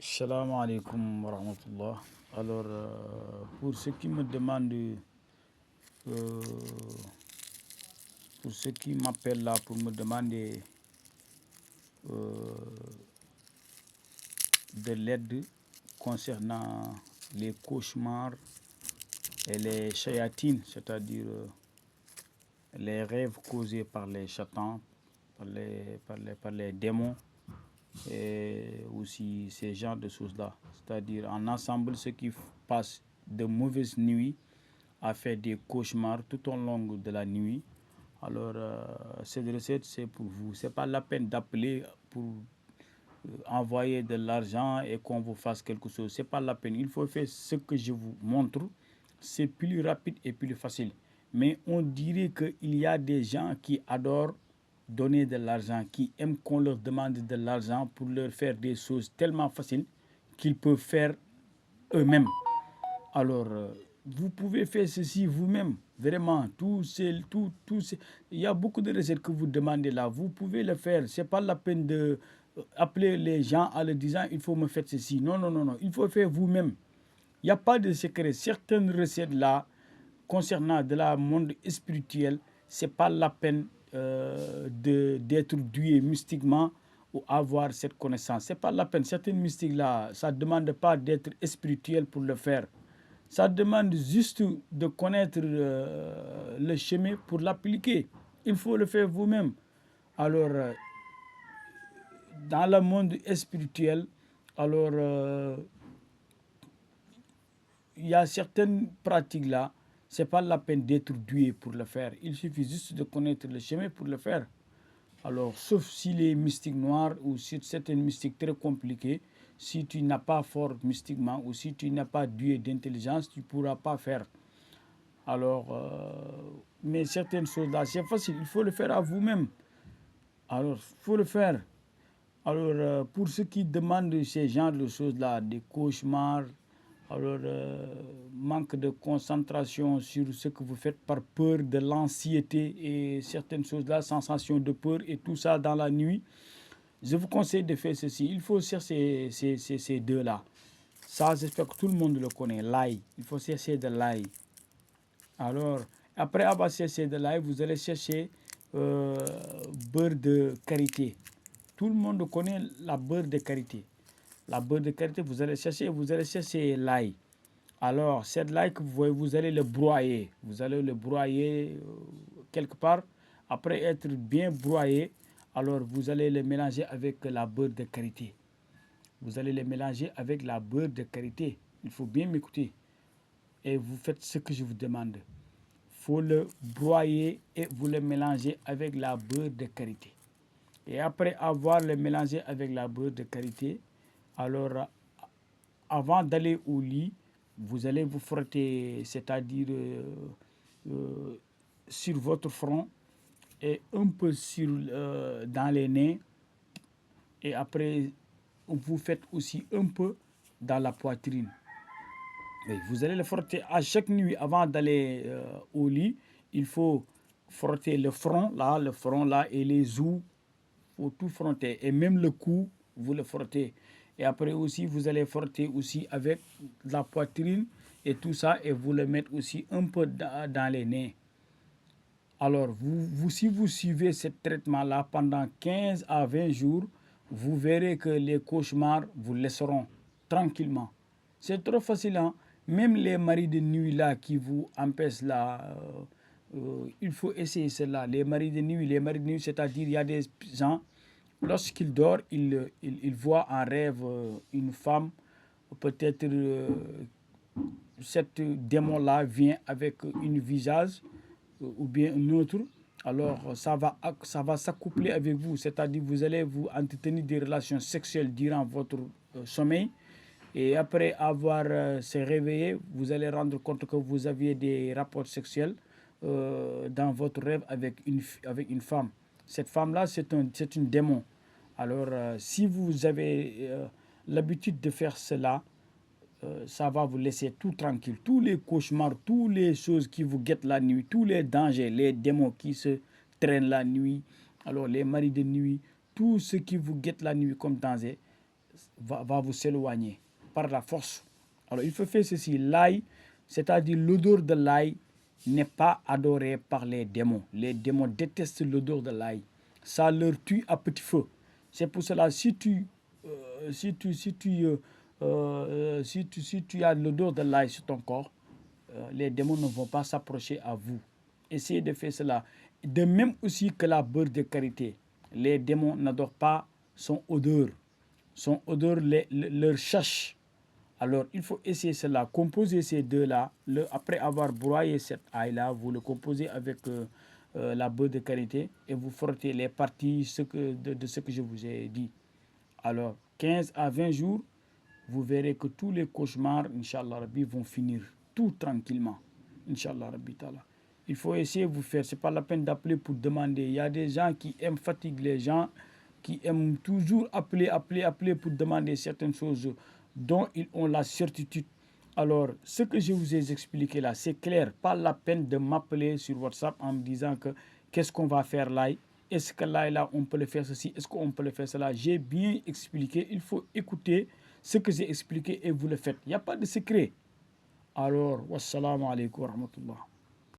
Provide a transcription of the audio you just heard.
Salam alaikum wa rahmatullah. Alors, pour ceux qui me demandent, euh, pour ceux qui m'appellent là pour me demander euh, de l'aide concernant les cauchemars et les chayatines, c'est-à-dire les rêves causés par les chatans, par les démons, et aussi ces genres de choses-là. C'est-à-dire en ensemble, ceux qui passent de mauvaises nuits à faire des cauchemars tout au long de la nuit. Alors, cette recette, c'est pour vous. Ce n'est pas la peine d'appeler pour envoyer de l'argent et qu'on vous fasse quelque chose. Ce n'est pas la peine. Il faut faire ce que je vous montre. C'est plus rapide et plus facile. Mais on dirait qu'il y a des gens qui adorent donner de l'argent, qui aiment qu'on leur demande de l'argent pour leur faire des choses tellement faciles qu'ils peuvent faire eux-mêmes. Alors, vous pouvez faire ceci vous-même. Vraiment, il y a beaucoup de recettes que vous demandez là. Vous pouvez le faire. Ce n'est pas la peine de appeler les gens en leur disant il faut me faire ceci. Non, non, non, non. Il faut faire vous-même. Il n'y a pas de secret. Certaines recettes là, concernant de la monde spirituel, ce n'est pas la peine d'être doué mystiquement ou avoir cette connaissance. Ce n'est pas la peine. Certaines mystiques là, ça ne demande pas d'être spirituel pour le faire. Ça demande juste de connaître le chemin pour l'appliquer. Il faut le faire vous-même. Alors, dans le monde spirituel, alors, il y a certaines pratiques là, ce n'est pas la peine d'être doué pour le faire. Il suffit juste de connaître le chemin pour le faire. Alors, sauf si les mystiques noirs ou si certaines mystiques très compliquées, si tu n'as pas fort mystiquement ou si tu n'as pas doué d'intelligence, tu ne pourras pas faire. Alors, mais certaines choses là, c'est facile, il faut le faire à vous-même. Alors, il faut le faire. Alors, pour ceux qui demandent ces genres de choses-là, des cauchemars, alors, manque de concentration sur ce que vous faites par peur de l'anxiété et certaines choses-là, sensation de peur et tout ça dans la nuit, je vous conseille de faire ceci. Il faut chercher ces deux-là. Ça, j'espère que tout le monde le connaît, l'ail. Il faut chercher de l'ail. Alors, après avoir cherché de l'ail, vous allez chercher beurre de karité. Tout le monde connaît la beurre de karité. La beurre de karité, vous allez chercher l'ail. Alors, cette l'ail que vous voyez, vous allez le broyer. Vous allez le broyer quelque part. Après être bien broyé, alors vous allez le mélanger avec la beurre de karité. Vous allez le mélanger avec la beurre de karité. Il faut bien m'écouter. Et vous faites ce que je vous demande. Faut le broyer et vous le mélangez avec la beurre de karité. Et après avoir le mélangé avec la beurre de karité, alors avant d'aller au lit, vous allez vous frotter, c'est-à-dire sur votre front et un peu dans les nez. Et après, vous faites aussi un peu dans la poitrine. Mais vous allez le frotter à chaque nuit avant d'aller au lit. Il faut frotter le front là et les joues. Il faut tout frotter. Et même le cou, vous le frottez. Et après aussi, vous allez frotter aussi avec la poitrine et tout ça. Et vous le mettez aussi un peu dans les nez. Alors, si vous suivez ce traitement-là pendant 15 à 20 jours, vous verrez que les cauchemars vous laisseront tranquillement. C'est trop facile, hein? Même les maris de nuit là qui vous empêchent là, il faut essayer cela. Les maris de nuit, c'est-à-dire il y a des gens, lorsqu'ils dorment, ils voient en rêve une femme, peut-être cette démon-là vient avec un visage ou bien un autre, alors ça va s'accoupler avec vous, c'est-à-dire vous allez vous entretenir des relations sexuelles durant votre sommeil et après avoir se réveillé, vous allez rendre compte que vous aviez des rapports sexuels dans votre rêve avec une femme. Cette femme-là, c'est une démon. Alors, si vous avez l'habitude de faire cela, ça va vous laisser tout tranquille. Tous les cauchemars, toutes les choses qui vous guettent la nuit, tous les dangers, les démons qui se traînent la nuit, alors les maris de nuit, tout ce qui vous guette la nuit comme danger, va vous s'éloigner par la force. Alors il faut faire ceci. L'ail, c'est-à-dire l'odeur de l'ail, n'est pas adorée par les démons. Les démons détestent l'odeur de l'ail. Ça leur tue à petit feu. C'est pour cela, si tu as l'odeur de l'ail sur ton corps, les démons ne vont pas s'approcher à vous. Essayez de faire cela. De même aussi que la beurre de karité. Les démons n'adorent pas son odeur. Son odeur leur cherche. Alors, il faut essayer cela. Composer ces deux-là. Après avoir broyé cet ail-là, vous le composez avec la beurre de karité et vous frottez les parties de ce que je vous ai dit. Alors, 15 à 20 jours, vous verrez que tous les cauchemars, Inch'Allah Rabbi, vont finir tout tranquillement. Inch'Allah Rabbi Ta'ala. Il faut essayer de vous faire. Ce n'est pas la peine d'appeler pour demander. Il y a des gens qui aiment fatiguer les gens, qui aiment toujours appeler pour demander certaines choses dont ils ont la certitude. Alors, ce que je vous ai expliqué là, c'est clair. Pas la peine de m'appeler sur WhatsApp en me disant que qu'est-ce qu'on va faire là. Est-ce que là, on peut le faire ceci? Est-ce qu'on peut le faire cela? J'ai bien expliqué. Il faut écouter ce que j'ai expliqué et vous le faites. Il n'y a pas de secret. Alors, wassalamu alaikum wa rahmatullah.